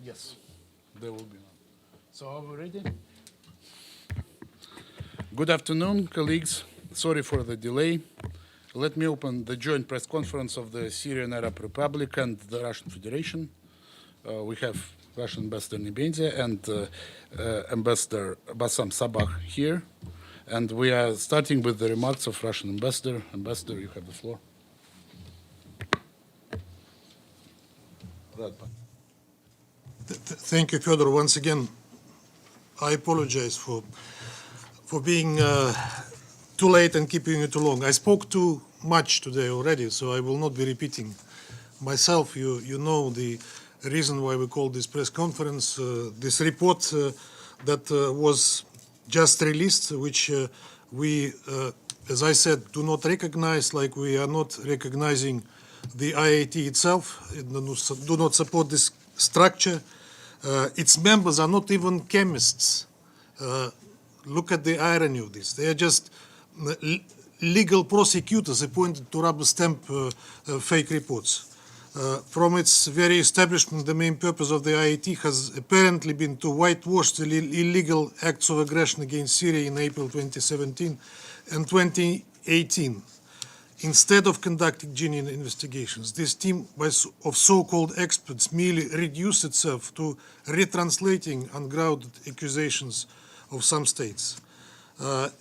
Yes, there will be none. So are we ready? Good afternoon, colleagues. Sorry for the delay. Let me open the joint press conference of the Syrian Arab Republic and the Russian Federation. We have Russian Ambassador Nebenzia and Ambassador Bassam Sabbagh here. And we are starting with the remarks of Russian Ambassador. Ambassador, you have the floor. Thank you, Fyodor. Once again, I apologize for being too late and keeping you too long. I spoke too much today already, so I will not be repeating myself. You know the reason why we called this press conference. This report that was just released, which we, as I said, do not recognize, like we are not recognizing the IIT itself, do not support this structure. Its members are not even chemists. Look at the irony of this. They are just legal prosecutors appointed to rubber stamp fake reports. From its very establishment, the main purpose of the IIT has apparently been to whitewash the illegal acts of aggression against Syria in April 2017 and 2018. Instead of conducting genuine investigations, this team of so-called experts merely reduced itself to retranslating ungrounded accusations of some states.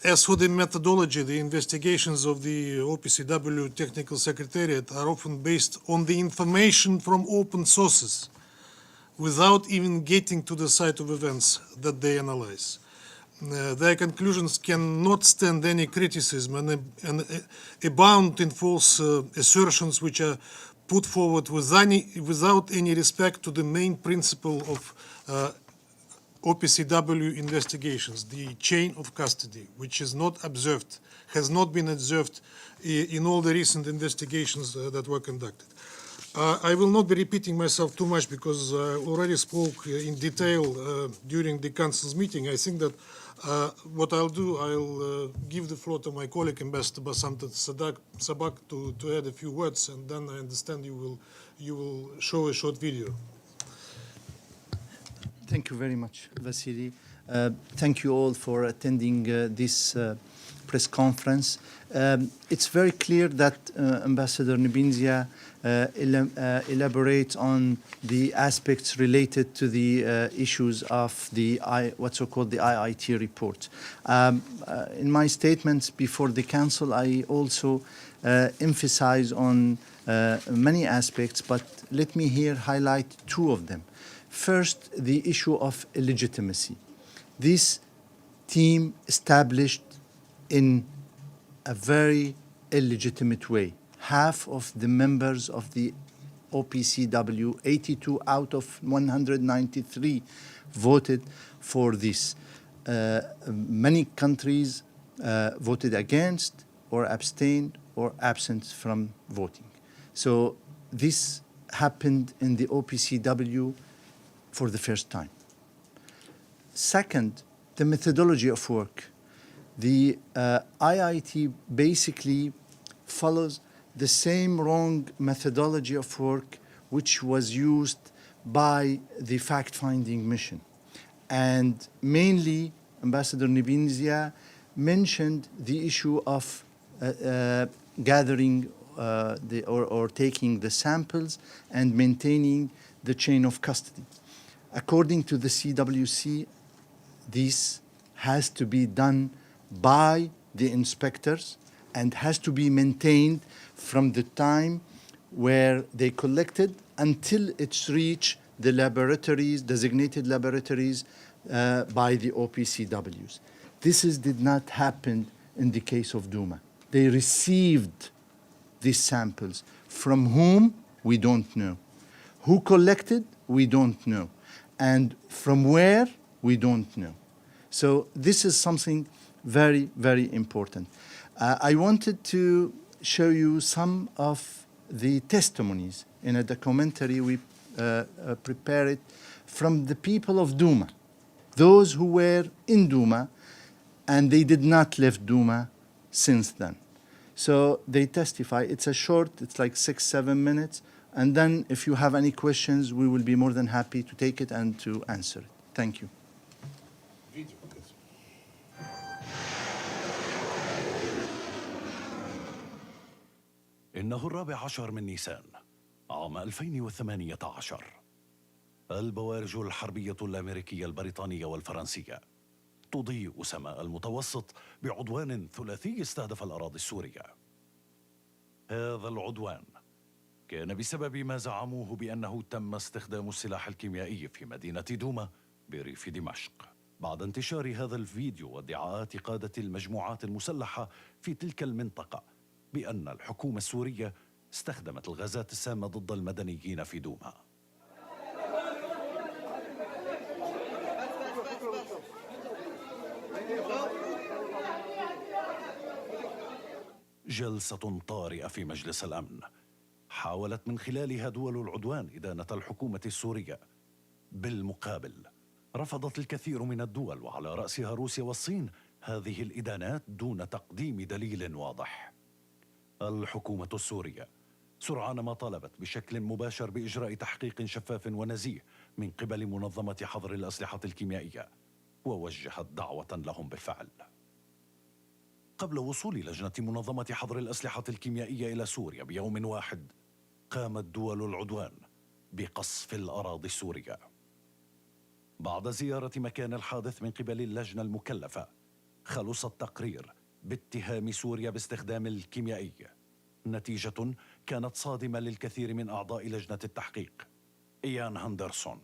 As for the methodology, the investigations of the OPCW Technical Secretariat are often based on the information from open sources without even getting to the site of events that they analyze. Their conclusions cannot stand any criticism and abound in false assertions which are put forward without any respect to the main principle of OPCW investigations, the chain of custody, which is not observed, has not been observed in all the recent investigations that were conducted. I will not be repeating myself too much because I already spoke in detail during the Council's meeting. I think that what I'll do, I'll give the floor to my colleague, Ambassador Bassam Sabbagh, to add a few words, and then I understand you will show a short video. Thank you very much, Vassily. Thank you all for attending this press conference. It's very clear that Ambassador Nebenzia elaborates on the aspects related to the issues of the what's called the IIT report. In my statements before the Council, I also emphasize on many aspects, but let me here highlight two of them. First, the issue of legitimacy. This team established in a very illegitimate way. Half of the members of the OPCW, 82 out of 193, voted for this. Many countries voted against or abstained or absent from voting. So this happened in the OPCW for the first time. Second, the methodology of work. The IIT basically follows the same wrong methodology of work which was used by the fact-finding mission. And mainly, Ambassador Nebenzia mentioned the issue of gathering or taking the samples and maintaining the chain of custody. According to the CWC, this has to be done by the inspectors and has to be maintained from the time where they collected until it's reached the laboratories, designated laboratories by the OPCWs. This did not happen in the case of Duma. They received these samples. From whom? We don't know. Who collected? We don't know. And from where? We don't know. So this is something very, very important. I wanted to show you some of the testimonies in a documentary we prepared from the people of Duma, those who were in Duma, and they did not leave Duma since then. So they testify. It's a short, it's like 6-7 minutes. And then if you have any questions, we will be more than happy to take it and to answer it. Thank you. إنه 14 من نيسان عام 2018. البوارج الحربية الأمريكية البريطانية والفرنسية تضيء سماء المتوسط بعدوان ثلاثي استهدف الأراضي السورية. هذا العدوان كان بسبب ما زعموه بأنه تم استخدام السلاح الكيميائي في مدينة دوما بريف دمشق. بعد انتشار هذا الفيديو وادعاءات قادة المجموعات المسلحة في تلك المنطقة بأن الحكومة السورية استخدمت الغازات السامة ضد المدنيين في دوما. جلسة طارئة في مجلس الأمن حاولت من خلالها دول العدوان إدانة الحكومة السورية. بالمقابل رفضت الكثير من الدول وعلى رأسها روسيا والصين هذه الإدانات دون تقديم دليل واضح. الحكومة السورية سرعان ما طالبت بشكل مباشر بإجراء تحقيق شفاف ونزيه من قبل منظمة حظر الأسلحة الكيميائية، ووجهت دعوة لهم بالفعل. قبل وصول لجنة منظمة حظر الأسلحة الكيميائية إلى سوريا بيوم واحد، قامت دول العدوان بقصف الأراضي السورية. بعد زيارة مكان الحادث من قبل اللجنة المكلفة، خلص التقرير باتهام سوريا باستخدام الكيميائي. نتيجة كانت صادمة للكثير من أعضاء لجنة التحقيق. إيان هندرسون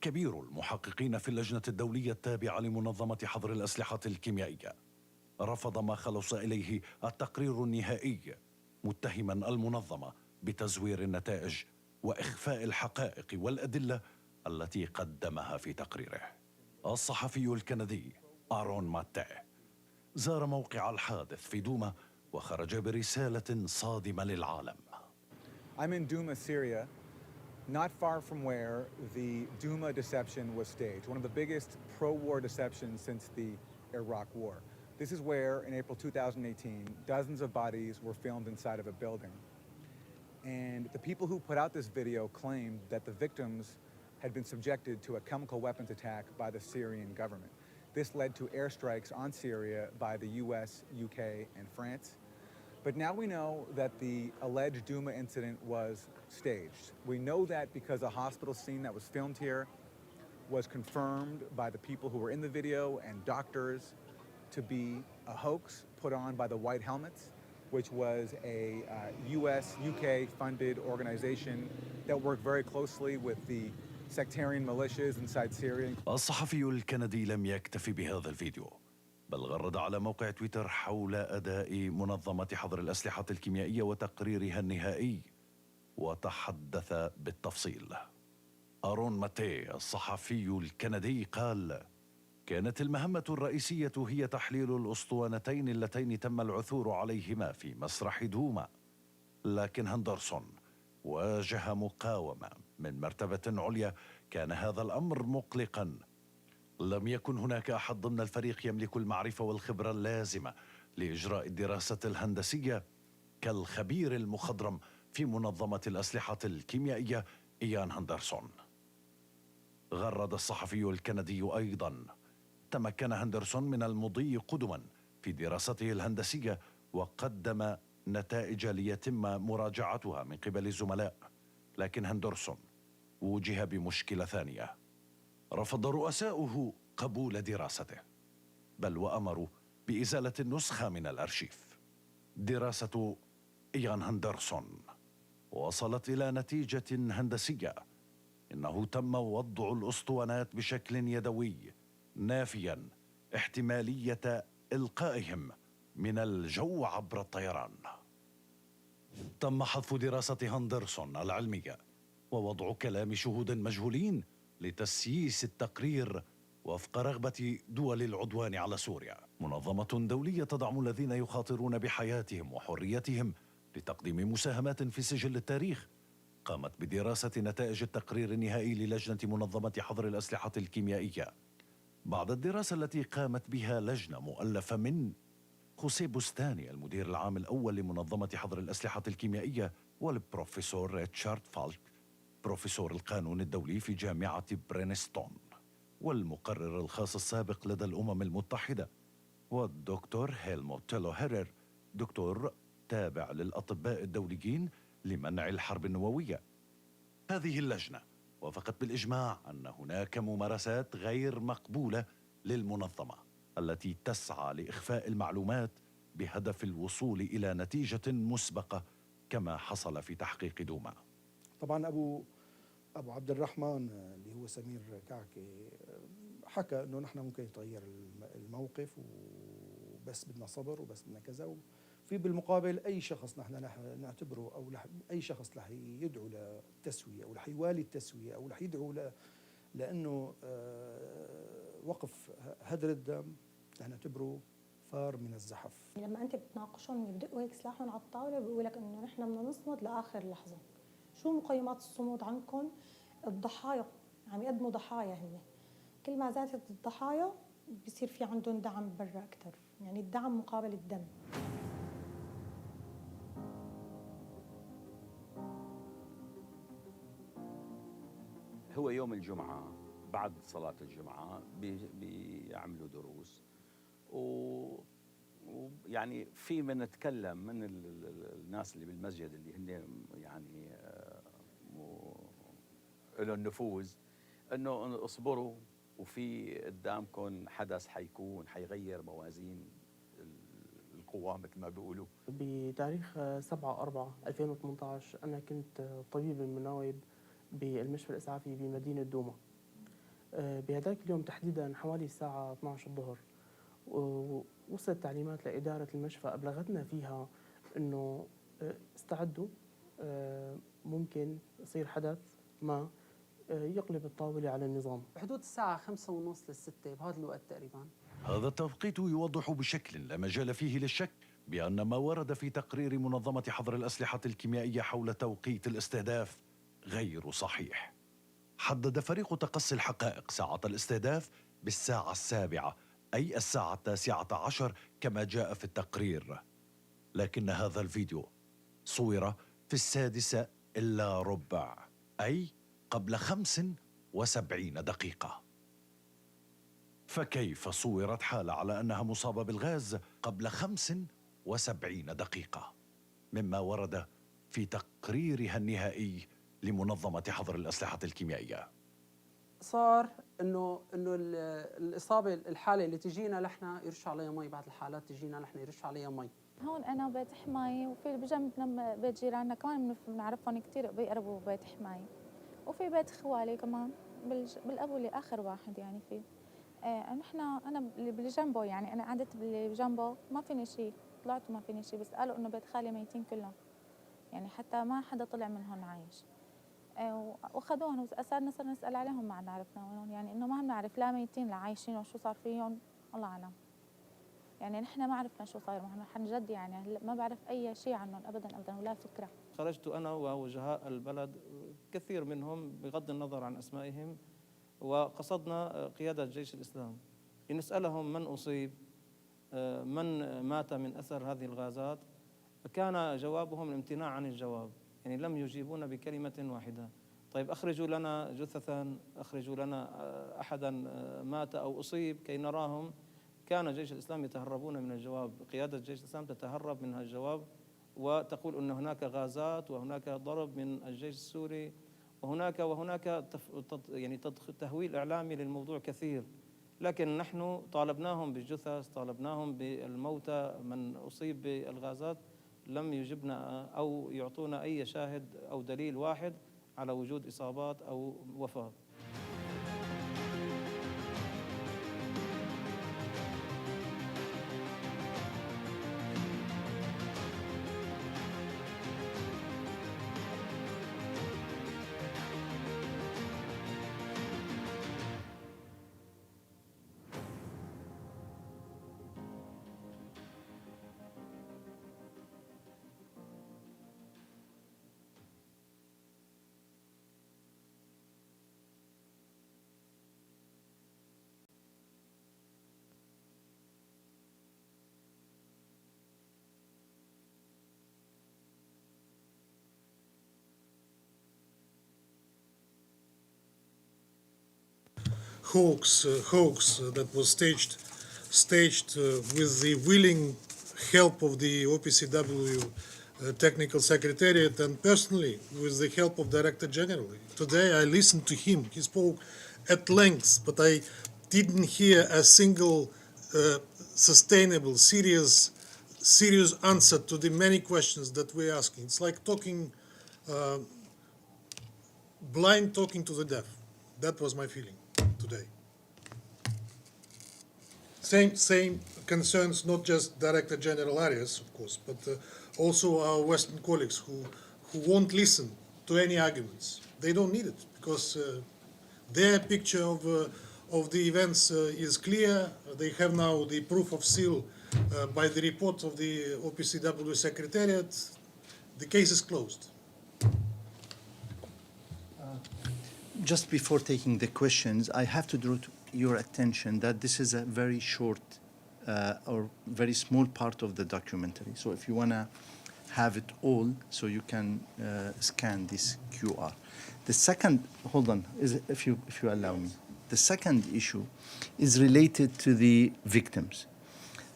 كبير المحققين في اللجنة الدولية التابعة لمنظمة حظر الأسلحة الكيميائية رفض ما خلص إليه التقرير النهائي، متهما المنظمة بتزوير النتائج وإخفاء الحقائق والأدلة التي قدمها في تقريره. الصحفي الكندي آرون ماتي زار موقع الحادث في دوما وخرج برسالة صادمة للعالم. I'm in Douma, Syria, not far from where the Douma deception was staged, one of the biggest pro-war deceptions since the Iraq War. This is where, in April 2018, dozens of bodies were filmed inside of a building. And the people who put out this video claimed that the victims had been subjected to a chemical weapons attack by the Syrian government. This led to airstrikes on Syria by the US, UK, and France. But now we know that the alleged Douma incident was staged. We know that because a hospital scene that was filmed here was confirmed by the people who were in the video and doctors to be a hoax put on by the White Helmets, which was a US, UK funded organization that worked very closely with the sectarian militias inside Syria. الصحفي الكندي لم يكتفي بهذا الفيديو، بل غرد على موقع تويتر حول أداء منظمة حظر الأسلحة الكيميائية وتقريرها النهائي، وتحدث بالتفصيل. آرون ماتي الصحفي الكندي قال: كانت المهمة الرئيسية هي تحليل الأسطوانتين اللتين تم العثور عليهما في مسرح دوما، لكن هندرسون واجه مقاومة من مرتبة عليا. كان هذا الأمر مقلقا. لم يكن هناك أحد ضمن الفريق يملك المعرفة والخبرة اللازمة لإجراء الدراسة الهندسية كالخبير المخضرم في منظمة الأسلحة الكيميائية إيان هندرسون. غرد الصحفي الكندي أيضا: تمكن هندرسون من المضي قدما في دراسته الهندسية وقدم نتائج ليتم مراجعتها من قبل الزملاء، لكن هندرسون وجه بمشكلة ثانية. رفض رؤساؤه قبول دراسته، بل وأمروا بإزالة النسخة من الأرشيف. دراسة إيان هندرسون وصلت إلى نتيجة هندسية: إنه تم وضع الأسطوانات بشكل يدوي، نافيا احتمالية إلقائهم من الجو عبر الطيران. تم حذف دراسة هندرسون العلمية ووضع كلام شهود مجهولين لتسييس التقرير وفق رغبة دول العدوان على سوريا. منظمة دولية تدعم الذين يخاطرون بحياتهم وحريتهم لتقديم مساهمات في سجل التاريخ قامت بدراسة نتائج التقرير النهائي للجنة منظمة حظر الأسلحة الكيميائية. بعد الدراسة التي قامت بها لجنة مؤلفة من خوسيه بوستاني المدير العام الأول لمنظمة حظر الأسلحة الكيميائية، والبروفيسور ريتشارد فالك بروفيسور القانون الدولي في جامعة برينستون، والمقرر الخاص السابق لدى الأمم المتحدة، والدكتور هيلموت تيلو هيرر دكتور تابع للأطباء الدوليين لمنع الحرب النووية. هذه اللجنة وافقت بالإجماع أن هناك ممارسات غير مقبولة للمنظمة التي تسعى لإخفاء المعلومات بهدف الوصول إلى نتيجة مسبقة كما حصل في تحقيق دوما. طبعا أبو عبد الرحمن اللي هو سمير كعكي حكى أنه نحن ممكن يتغير الموقف وبس بدنا صبر وبس بدنا كذا، وفي بالمقابل أي شخص نحن نعتبره أو أي شخص رح يدعو للتسوية أو رح يوالي التسوية أو رح يدعو لأنه وقف هدر الدم نحن نعتبره فار من الزحف. لما أنت بتناقشهم بدقوا هيك سلاحهم على الطاولة بيقول لك إنه نحن بدنا نصمد لآخر لحظة. شو مقيمات الصمود عندكم؟ الضحايا عم يقدموا ضحايا هن، كل ما زادت الضحايا بصير في عندهم دعم برا أكثر، يعني الدعم مقابل الدم. هو يوم الجمعة بعد صلاة الجمعة بيعملوا دروس ويعني في من نتكلم من الناس اللي بالمسجد اللي هن يعني لهم نفوذ انه اصبروا وفي قدامكم حدث حيغير موازين القوى مثل ما بيقولوا. بتاريخ 7/4/2018 أنا كنت طبيب المناوب بالمشفى الإسعافي بمدينة دوما. بهذاك اليوم تحديدا حوالي الساعة 12 الظهر وصلت تعليمات لإدارة المشفى أبلغتنا فيها أنه استعدوا، ممكن يصير حدث ما يقلب الطاولة على النظام. بحدود الساعة 5:30 ل6 بهذا الوقت تقريبا. هذا التوقيت يوضح بشكل لا مجال فيه للشك بأن ما ورد في تقرير منظمة حظر الأسلحة الكيميائية حول توقيت الاستهداف غير صحيح. حدد فريق تقصي الحقائق ساعة الاستهداف بالساعة 7، أي الساعة 19 كما جاء في التقرير، لكن هذا الفيديو صور في 6:45، أي قبل 75 دقيقة. فكيف صورت حالة على أنها مصابة بالغاز قبل 75 دقيقة مما ورد في تقريرها النهائي لمنظمة حظر الأسلحة الكيميائية؟ صار انه الاصابه الحاله اللي تجينا نحن يرش عليها مي، بعض الحالات تجينا نحن يرش عليها مي. هون انا بيت حمايه وفي بجنبنا بيت جيراننا كمان بنعرفهم كثير بيقربوا بيت حمايه، وفي بيت خوالي كمان بالابو اللي اخر واحد يعني فيه. انا اللي جنبه، يعني انا قعدت باللي جنبه ما فيني شيء، طلعت وما فيني شيء، بس قالوا انه بيت خالي ميتين كلهم، يعني حتى ما حدا طلع من هون عايش. واخذوهم وصرنا نسال عليهم ما عنا عرفنا وينهم، يعني انه ما بنعرف لا ميتين لا عايشين وشو صار فيهم الله اعلم. يعني نحن ما عرفنا شو صاير معهم عن جد، يعني ما بعرف اي شيء عنهم ابدا ابدا ولا فكره. خرجت انا ووجهاء البلد كثير منهم بغض النظر عن اسمائهم، وقصدنا قياده جيش الاسلام لنسالهم من اصيب، من مات من اثر هذه الغازات. كان جوابهم الامتناع عن الجواب، يعني لم يجيبونا بكلمة واحدة. طيب أخرجوا لنا جثثا، أخرجوا لنا أحدا مات أو أصيب كي نراهم. كان جيش الإسلام يتهربون من الجواب، قيادة جيش الإسلام تتهرب من الجواب وتقول أن هناك غازات وهناك ضرب من الجيش السوري وهناك يعني تهويل إعلامي للموضوع كثير. لكن نحن طالبناهم بالجثث، طالبناهم بالموتى من أصيب بالغازات، لم يجبنا أو يعطونا أي شاهد أو دليل واحد على وجود إصابات أو وفاة. hoax that was staged with the willing help of the OPCW technical secretariat and personally with the help of Director General. Today I listened to him. He spoke at length, but I didn't hear a single sustainable, serious answer to the many questions that we're asking. It's like talking, blind talking to the deaf. That was my feeling today. Same concerns not just Director General Arias, of course, but also our Western colleagues who won't listen to any arguments. They don't need it because their picture of the events is clear. They have now the proof of seal by the report of the OPCW Secretariat. The case is closed. Just before taking the questions, I have to draw to your attention that this is a very short or very small part of the documentary. So if you want to have it all, so you can scan this QR. The second, hold on, if you allow me. The second issue is related to the victims.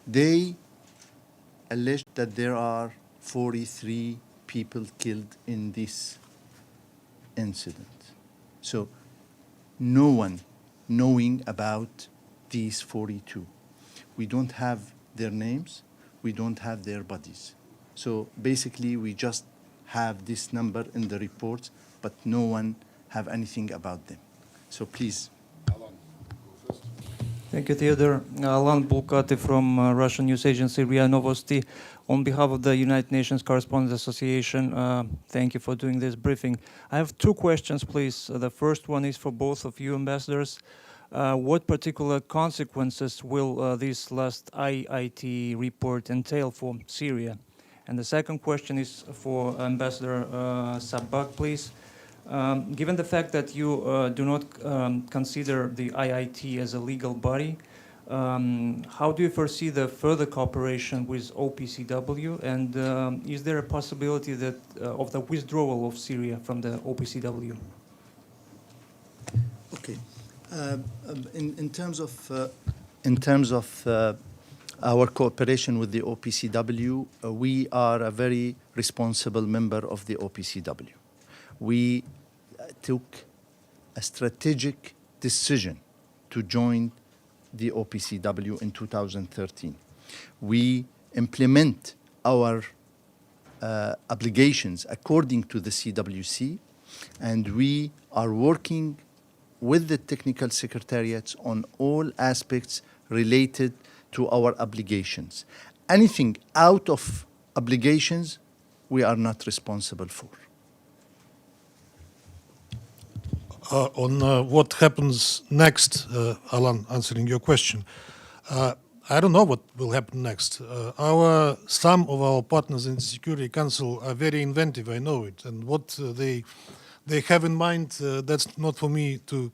They alleged that there are 43 people killed in this incident. So no one knowing about these 42. We don't have their names, we don't have their bodies. So basically we just have this number in the reports, but no one have anything about them. So please. Thank you, Theodore. Alan Bulkati from Russian news agency RIA Novosti. On behalf of the United Nations Correspondents Association, thank you for doing this briefing. I have two questions, please. The first one is for both of you ambassadors. What particular consequences will this last IIT report entail for Syria? And the second question is for Ambassador Sabbagh, please. Given the fact that you do not consider the IIT as a legal body, how do you foresee the further cooperation with OPCW? And is there a possibility that of the withdrawal of Syria from the OPCW? Okay. In terms of our cooperation with the OPCW, we are a very responsible member of the OPCW. We took a strategic decision to join the OPCW in 2013. We implement our obligations according to the CWC, and we are working with the technical secretariats on all aspects related to our obligations. Anything out of obligations, we are not responsible for. On what happens next, Alan, answering your question, I don't know what will happen next. Some of our partners in the Security Council are very inventive, I know it, and what they have in mind, that's not for me to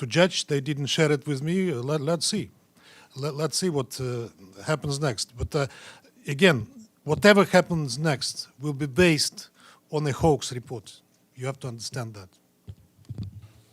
judge. They didn't share it with me. Let's see. Let's see what happens next. But again, whatever happens next will be based on a hoax report. You have to understand that.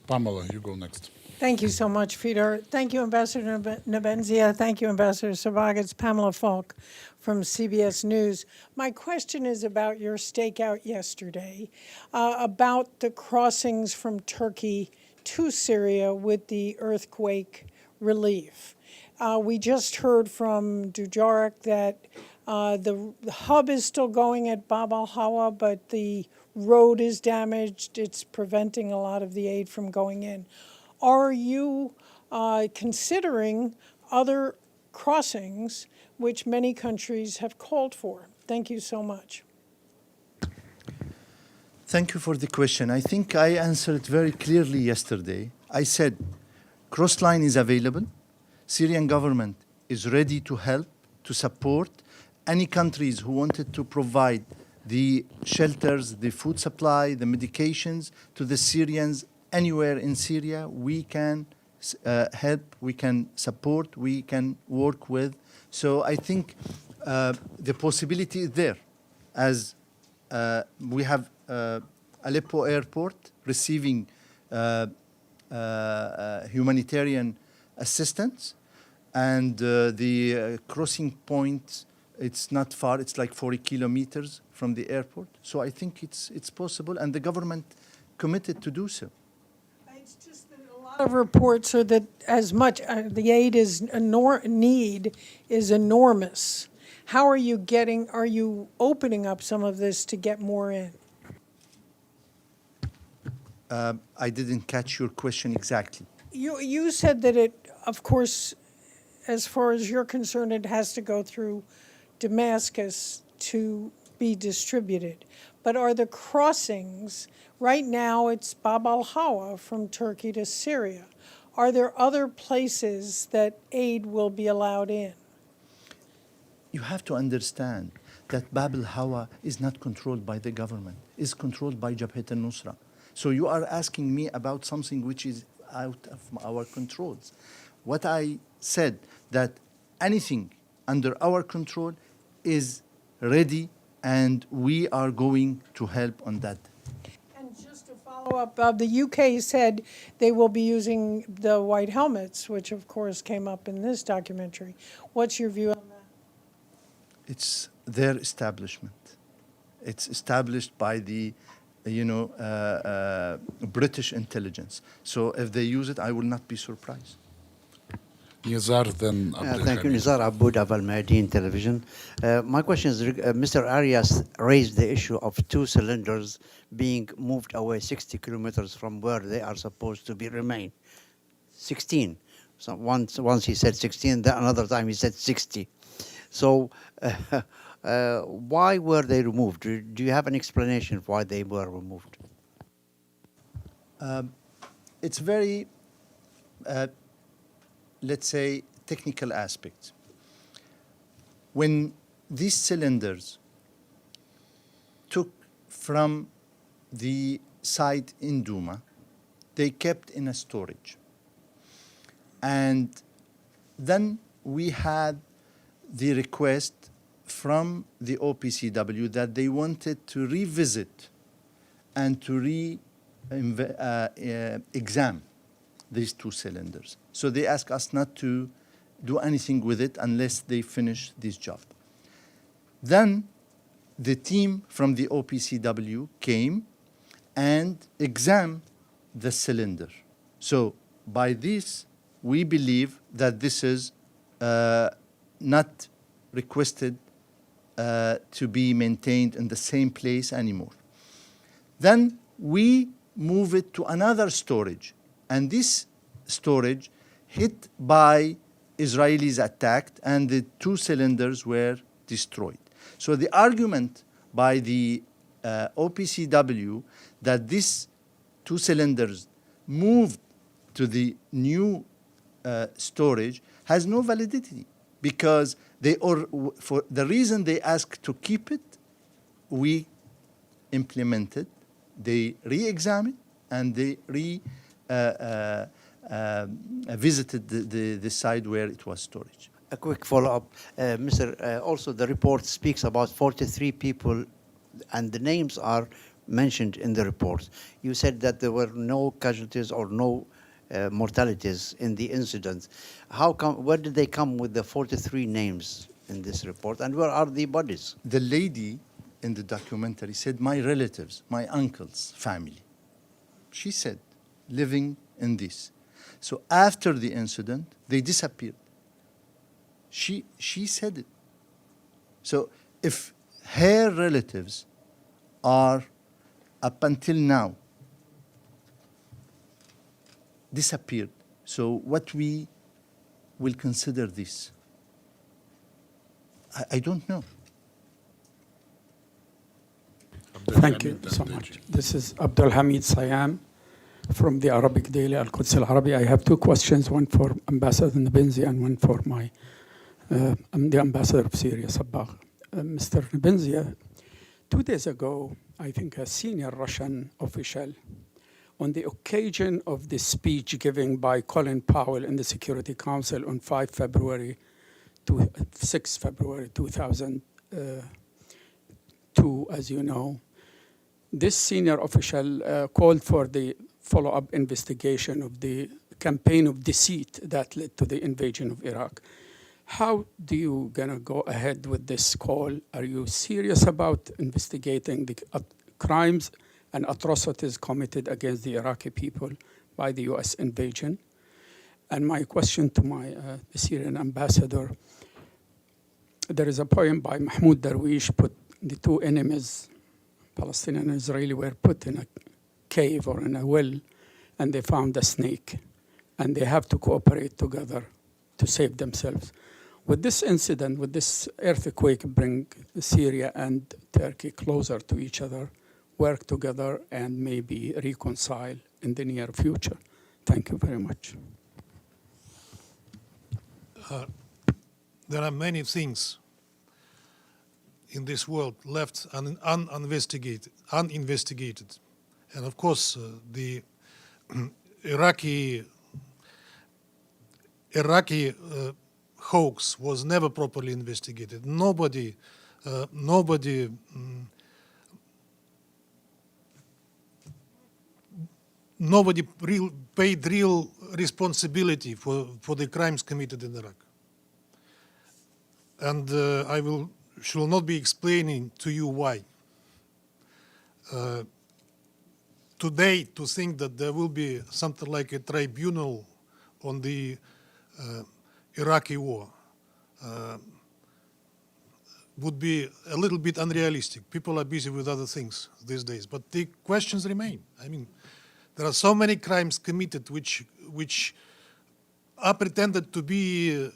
Pamela, you go next. Thank you so much, Fedor. Thank you, Ambassador Nebenzia. Thank you, Ambassador Sabbagh. It's Pamela Falk from CBS News. My question is about your stakeout yesterday, about the crossings from Turkey to Syria with the earthquake relief. We just heard from Dujarric that the hub is still going at Bab al-Hawa, but the road is damaged. It's preventing a lot of the aid from going in. Are you considering other crossings, which many countries have called for? Thank you so much. Thank you for the question. I think I answered very clearly yesterday. I said, crossline is available. Syrian government is ready to help, to support any countries who wanted to provide the shelters, the food supply, the medications to the Syrians anywhere in Syria. We can help, we can support, we can work with. So I think the possibility is there, as we have Aleppo airport receiving humanitarian assistance, and the crossing point, it's not far. It's like 40 kilometers from the airport. So I think it's possible, and the government committed to do so. It's just that a lot of reports are that as much, the aid is need is enormous. How are you opening up some of this to get more in? I didn't catch your question exactly. You said that it, of course, as far as you're concerned, it has to go through Damascus to be distributed. But are the crossings, right now it's Bab al-Hawa from Turkey to Syria. Are there other places that aid will be allowed in? You have to understand that Bab al-Hawa is not controlled by the government. It's controlled by Jabhat al-Nusra. So you are asking me about something which is out of our controls. What I said, that anything under our control is ready, and we are going to help on that. And just to follow up, the UK said they will be using the white helmets, which of course came up in this documentary. What's your view on that? It's their establishment. It's established by the British intelligence. So if they use it, I will not be surprised. Nizar, then Abdul Thank you, Hamid. Nizar Aboud of Al Mayadeen Television. My question is, Mr. Arias raised the issue of 2 cylinders being moved away 60 kilometers from where they are supposed to be remain. 16. So once he said 16, then another time he said 60. So why were they removed? Do you have an explanation for why they were removed? It's very, let's say, technical aspect. When these cylinders took from the site in Douma, they kept in a storage. And then we had the request from the OPCW that they wanted to revisit and to examine these 2 cylinders. So they asked us not to do anything with it unless they finish this job. Then the team from the OPCW came and examined the cylinder. So by this, we believe that this is not requested to be maintained in the same place anymore. Then we move it to another storage, and this storage hit by Israelis attacked, and the 2 cylinders were destroyed. So the argument by the OPCW that these 2 cylinders moved to the new storage has no validity, because for the reason they asked to keep it, we implemented, they re-examined, and they visited the site where it was storage. A quick follow-up, also the report speaks about 43 people, and the names are mentioned in the report. You said that there were no casualties or no mortalities in the incident. Where did they come with the 43 names in this report, and where are the bodies? The lady in the documentary said, my relatives, my uncle's family. She said, living in this. So after the incident, they disappeared. She said it. So if her relatives are, up until now, disappeared, so what we will consider this? I don't know. Thank you so much. This is Abdul Hamid Sayam from the Arabic daily Al-Quds Al-Arabi. I have 2 questions, one for Ambassador Nebenzia and one for I'm the ambassador of Syria, Sabbagh. Mr. Nebenzia, 2 days ago, I think a senior Russian official, on the occasion of the speech given by Colin Powell in the Security Council on 6 February 2002, as you know, this senior official called for the follow-up investigation of the campaign of deceit that led to the invasion of Iraq. How do you gonna go ahead with this call? Are you serious about investigating the crimes and atrocities committed against the Iraqi people by the US invasion? And my question to my Syrian ambassador, there is a poem by Mahmoud Darwish, put the two enemies, Palestinian and Israeli, were put in a cave or in a well, and they found a snake, and they have to cooperate together to save themselves. Would this incident, would this earthquake bring Syria and Turkey closer to each other, work together, and maybe reconcile in the near future? Thank you very much. There are many things in this world left uninvestigated. And of course, the Iraqi hoax was never properly investigated. Nobody paid real responsibility for the crimes committed in Iraq. And I shall not be explaining to you why. Today, to think that there will be something like a tribunal on the Iraqi war would be a little bit unrealistic. People are busy with other things these days, but the questions remain. I mean, there are so many crimes committed which are pretended to be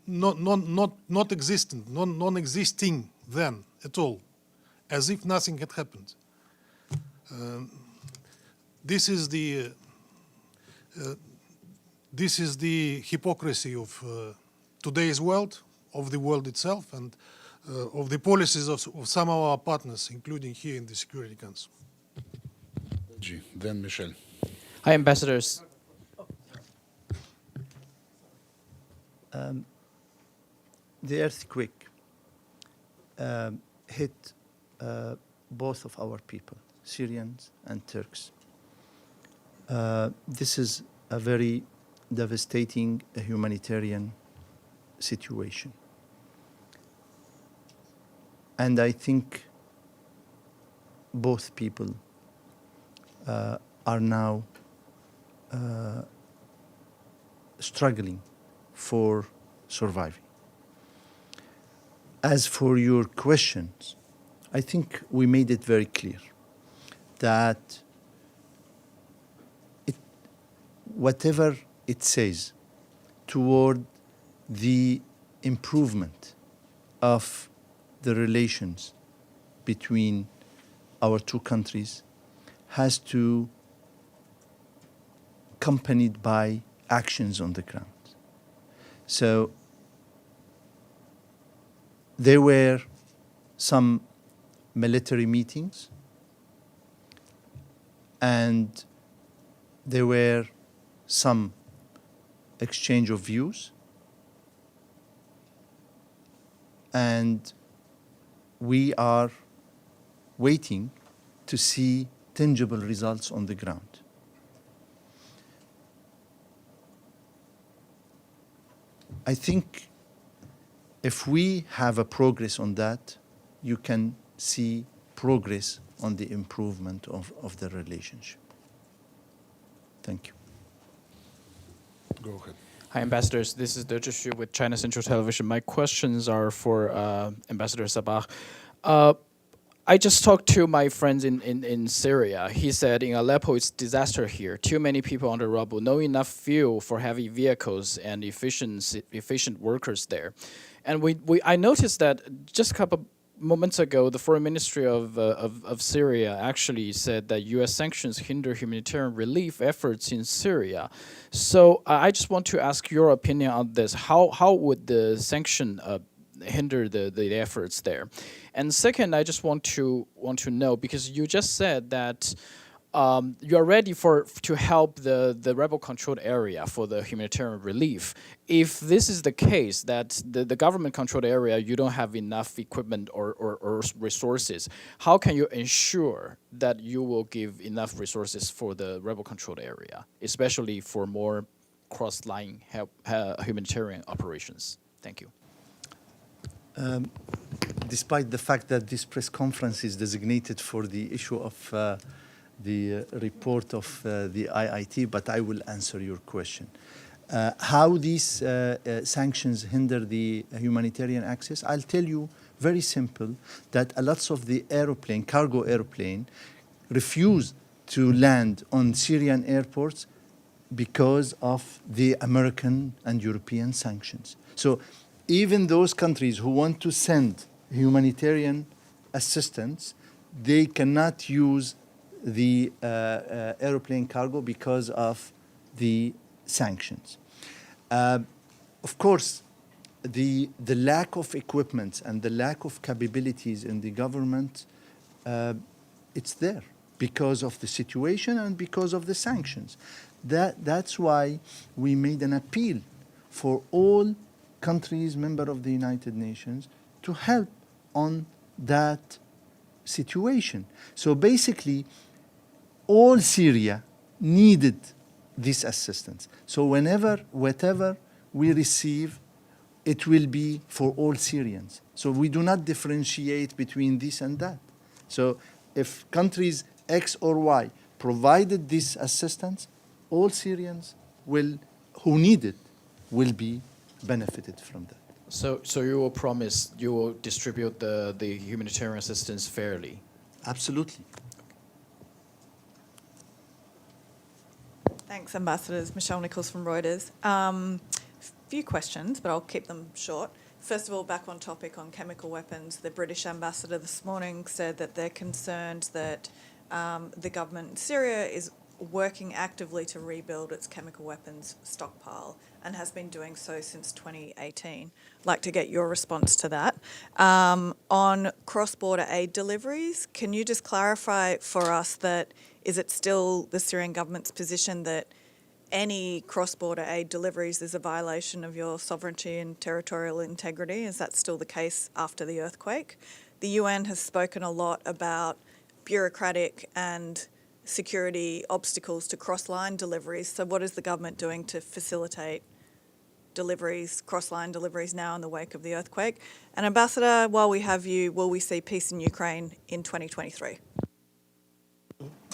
not existent, non-existing then at all, as if nothing had happened. This is the hypocrisy of today's world, of the world itself, and of the policies of some of our partners, including here in the Security Council. Then Michel. Hi, ambassadors. The earthquake hit both of our people, Syrians and Turks. This is a very devastating humanitarian situation. And I think both people are now struggling for surviving. As for your questions, I think we made it very clear that whatever it says toward the improvement of the relations between our two countries has to accompanied by actions on the ground. So there were some military meetings, and there were some exchange of views, and we are waiting to see tangible results on the ground. I think if we have a progress on that, you can see progress on the improvement of the relationship. Thank you. Go ahead. Hi, ambassadors. This is Deji Xu with China Central Television. My questions are for Ambassador Sabbagh. I just talked to my friends in Syria. He said in Aleppo it's disaster here. Too many people on the rubble, no enough fuel for heavy vehicles and efficient workers there. And I noticed that just a couple moments ago, the Foreign Ministry of Syria actually said that U.S. sanctions hinder humanitarian relief efforts in Syria. So I just want to ask your opinion on this. How would the sanction hinder the efforts there? And second, I just want to know, because you just said that you are ready to help the rebel-controlled area for the humanitarian relief. If this is the case, that the government-controlled area, you don't have enough equipment or resources, how can you ensure that you will give enough resources for the rebel-controlled area, especially for more cross-line humanitarian operations? Thank you. Despite the fact that this press conference is designated for the issue of the report of the IIT, but I will answer your question. How these sanctions hinder the humanitarian access? I'll tell you very simple that a lot of the cargo airplane, refuse to land on Syrian airports because of the American and European sanctions. So even those countries who want to send humanitarian assistance, they cannot use the airplane cargo because of the sanctions. Of course, the lack of equipment and the lack of capabilities in the government, it's there because of the situation and because of the sanctions. That's why we made an appeal for all countries, member of the United Nations, to help on that situation. So basically, all Syria needed this assistance. So whatever we receive, it will be for all Syrians. So we do not differentiate between this and that. So if countries X or Y provided this assistance, all Syrians who need it will be benefited from that. So you will promise you will distribute the humanitarian assistance fairly? Absolutely. Thanks, Ambassadors. Michelle Nichols from Reuters. Few questions, but I'll keep them short. First of all, back on topic on chemical weapons, the British ambassador this morning said that they're concerned that the government in Syria is working actively to rebuild its chemical weapons stockpile and has been doing so since 2018. I'd like to get your response to that. On cross-border aid deliveries, can you just clarify for us that is it still the Syrian government's position that any cross-border aid deliveries is a violation of your sovereignty and territorial integrity? Is that still the case after the earthquake? The UN has spoken a lot about bureaucratic and security obstacles to cross-line deliveries. So what is the government doing to facilitate deliveries, cross-line deliveries now in the wake of the earthquake? And Ambassador, while we have you, will we see peace in Ukraine in 2023?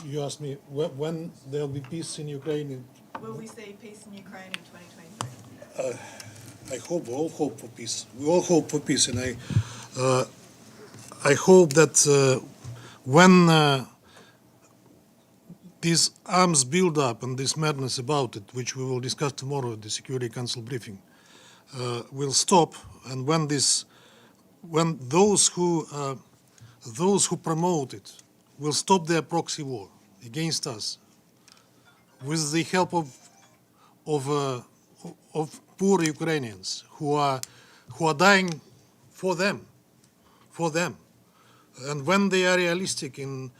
You asked me when there'll be peace in Ukraine. Will we see peace in Ukraine in 2023? I hope, we all hope for peace. We all hope for peace, and I hope that when this arms build-up and this madness about it, which we will discuss tomorrow at the Security Council briefing, will stop, and when those who promote it will stop their proxy war against us, with the help of poor Ukrainians who are dying for them, and when they are realistic in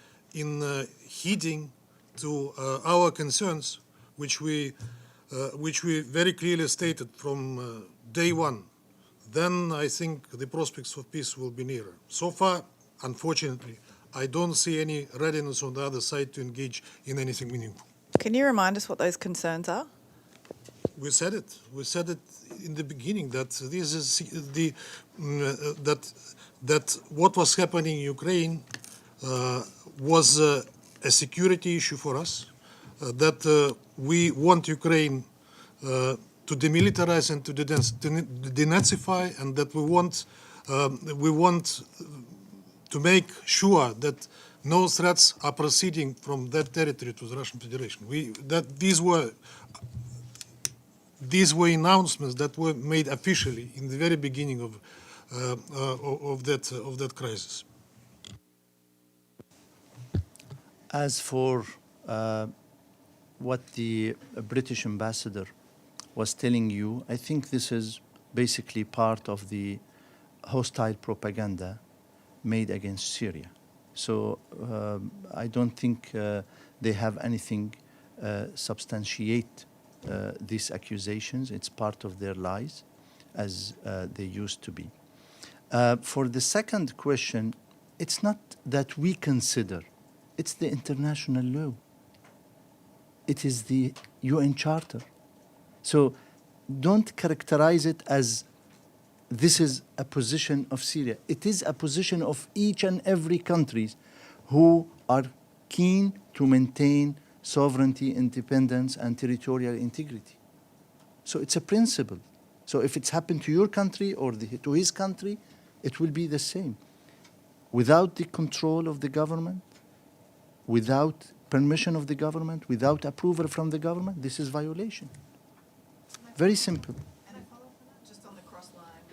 heeding to our concerns, which we very clearly stated from day one, then I think the prospects of peace will be nearer. So far, unfortunately, I don't see any readiness on the other side to engage in anything meaningful. Can you remind us what those concerns are? We said it. We said it in the beginning that this is that what was happening in Ukraine was a security issue for us. That we want Ukraine to demilitarize and to denazify, and that we want to make sure that no threats are proceeding from that territory to the Russian Federation. These were announcements that were made officially in the very beginning of that crisis. As for what the British ambassador was telling you, I think this is basically part of the hostile propaganda made against Syria. So I don't think they have anything substantiate these accusations. It's part of their lies, as they used to be. For the second question, it's not that we consider, it's the international law. It is the UN Charter. So don't characterize it as this is a position of Syria. It is a position of each and every country who are keen to maintain sovereignty, independence, and territorial integrity. So it's a principle. So if it's happened to your country or to his country, it will be the same. Without the control of the government, without permission of the government, without approval from the government, this is violation. Very simple. And I follow up on that, just on the cross line,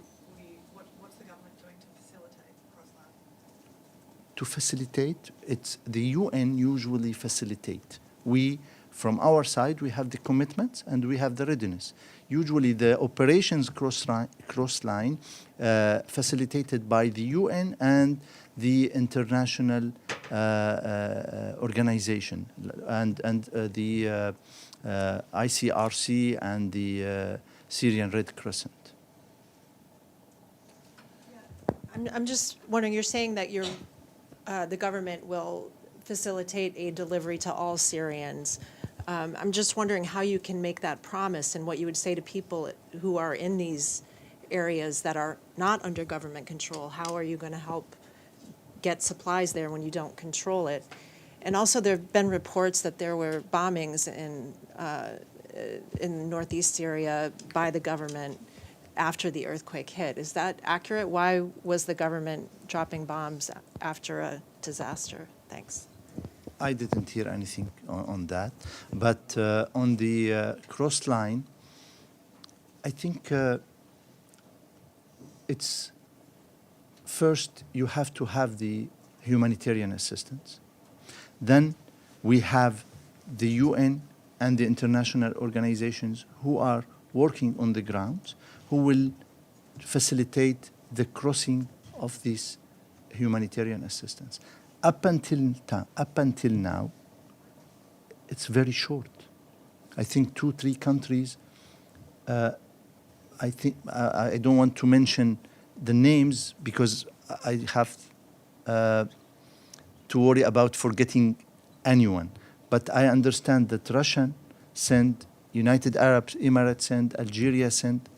what's the government doing to facilitate the cross line? To facilitate, it's the UN usually facilitate. We, from our side, we have the commitments and we have the readiness. Usually the operations cross line facilitated by the UN and the international organization and the ICRC and the Syrian Red Crescent. I'm just wondering, you're saying that the government will facilitate aid delivery to all Syrians. I'm just wondering how you can make that promise and what you would say to people who are in these areas that are not under government control. How are you going to help get supplies there when you don't control it? And also there have been reports that there were bombings in northeast Syria by the government after the earthquake hit. Is that accurate? Why was the government dropping bombs after a disaster? Thanks. I didn't hear anything on that. But on the cross line, I think it's first you have to have the humanitarian assistance. Then we have the UN and the international organizations who are working on the ground, who will facilitate the crossing of this humanitarian assistance. Up until now, it's very short. I think 2-3 countries. I think I don't want to mention the names because I have to worry about forgetting anyone. But I understand that Russia sent, United Arab Emirates sent, Algeria sent,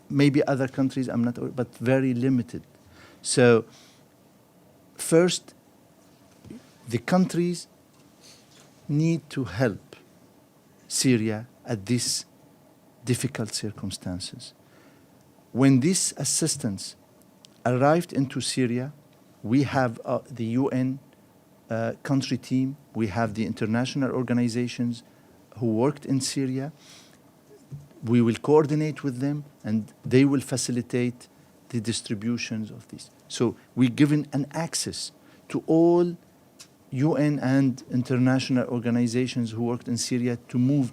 maybe other countries, I'm not, but very limited. So first, the countries need to help Syria at these difficult circumstances. When this assistance arrived into Syria, we have the UN country team, we have the international organizations who worked in Syria. We will coordinate with them and they will facilitate the distributions of this. So we're given an access to all UN and international organizations who worked in Syria to move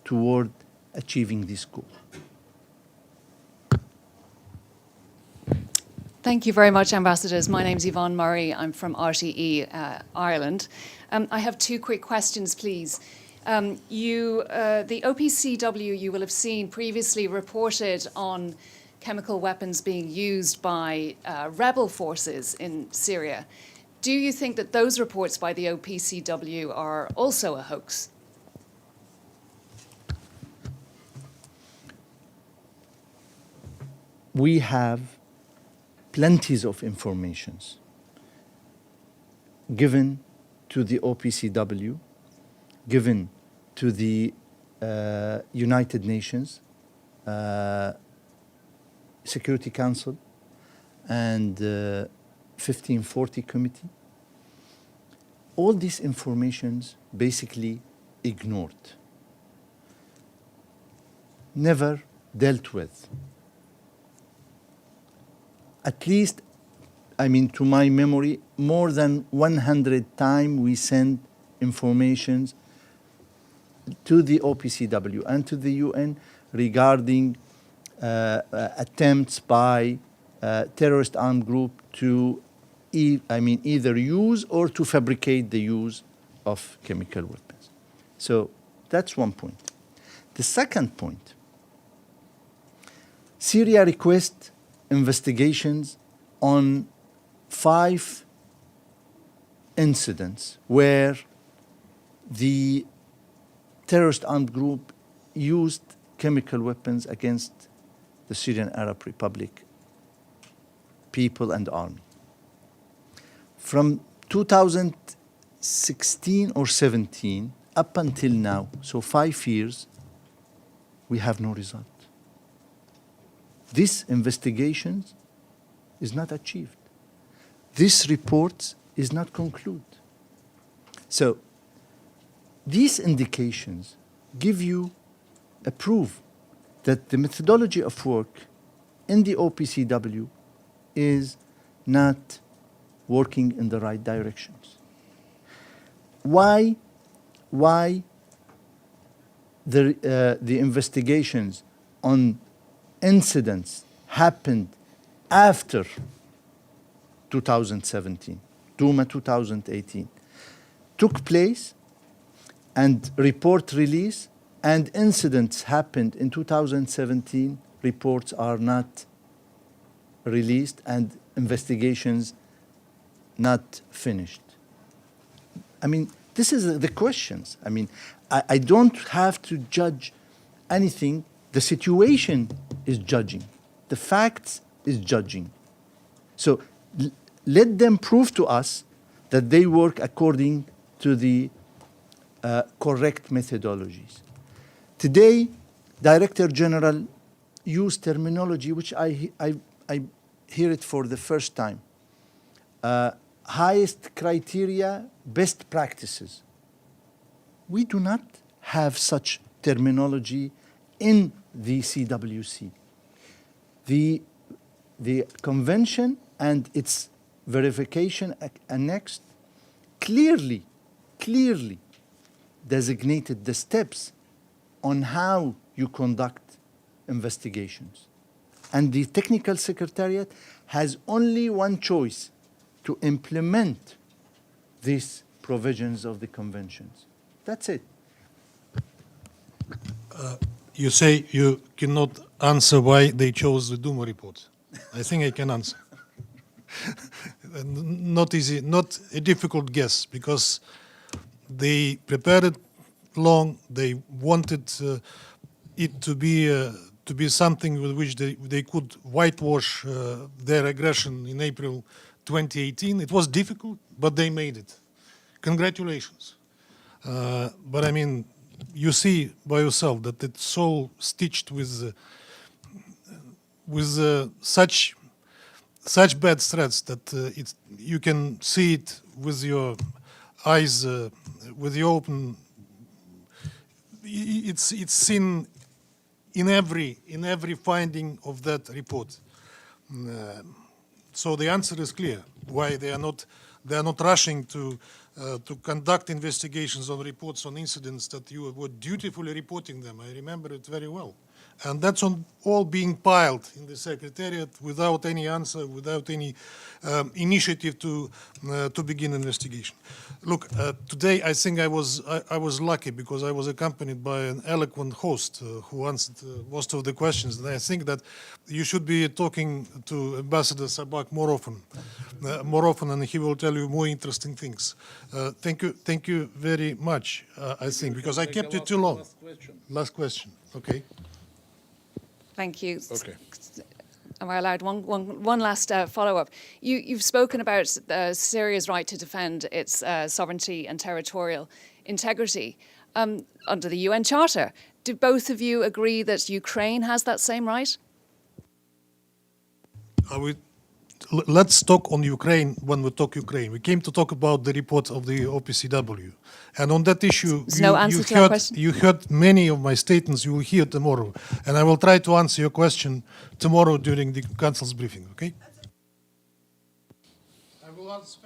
toward achieving this goal. Thank you very much, Ambassadors. My name's Yvonne Murray. I'm from RTE Ireland. I have 2 quick questions, please. The OPCW, you will have seen, previously reported on chemical weapons being used by rebel forces in Syria. Do you think that those reports by the OPCW are also a hoax? We have plenty of informations given to the OPCW, given to the United Nations Security Council and 1540 Committee. All these informations basically ignored, never dealt with. At least, to my memory, more than 100 times we sent information to the OPCW and to the UN regarding attempts by terrorist armed group to either use or to fabricate the use of chemical weapons. So that's one point. The second point, Syria requests investigations on 5 incidents where the terrorist armed group used chemical weapons against the Syrian Arab Republic people and army. From 2016 or 17 up until now, so 5 years, we have no result. This investigation is not achieved. This report is not concluded. So these indications give you a proof that the methodology of work in the OPCW is not working in the right directions. Why the investigations on incidents happened after 2017, Duma 2018, took place and report release, and incidents happened in 2017, reports are not released and investigations not finished. I mean, this is the questions. I mean, I don't have to judge anything. The situation is judging. The facts is judging. So let them prove to us that they work according to the correct methodologies. Today, Director General used terminology which I hear it for the first time. Highest criteria, best practices. We do not have such terminology in the CWC. The convention and its verification annex clearly designated the steps on how you conduct investigations. And the technical secretariat has only one choice: to implement these provisions of the conventions. That's it. You say you cannot answer why they chose the Duma report. I think I can answer. Not easy, not a difficult guess, because they prepared it long. They wanted it to be something with which they could whitewash their aggression in April 2018. It was difficult, but they made it. Congratulations. But I mean, you see by yourself that it's so stitched with such bad threats that you can see it with your eyes, with your open. It's seen in every finding of that report. So the answer is clear: why they are not rushing to conduct investigations on reports on incidents that you were dutifully reporting them. I remember it very well. And that's all being piled in the Secretariat without any answer, without any initiative to begin investigation. Look, today I think I was lucky because I was accompanied by an eloquent host who answered most of the questions. And I think that you should be talking to Ambassador Sabbagh more often, and he will tell you more interesting things. Thank you very much. I think because I kept it too long. Last question. Okay. Thank you. Okay. Am I allowed one last follow-up? You've spoken about Syria's right to defend its sovereignty and territorial integrity under the UN Charter. Do both of you agree that Ukraine has that same right? Let's talk on Ukraine when we talk Ukraine. We came to talk about the report of the OPCW. And on that issue, you heard many of my statements. You will hear tomorrow. And I will try to answer your question tomorrow during the Council's briefing, okay? I will answer.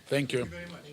Thank you. Thank you very much.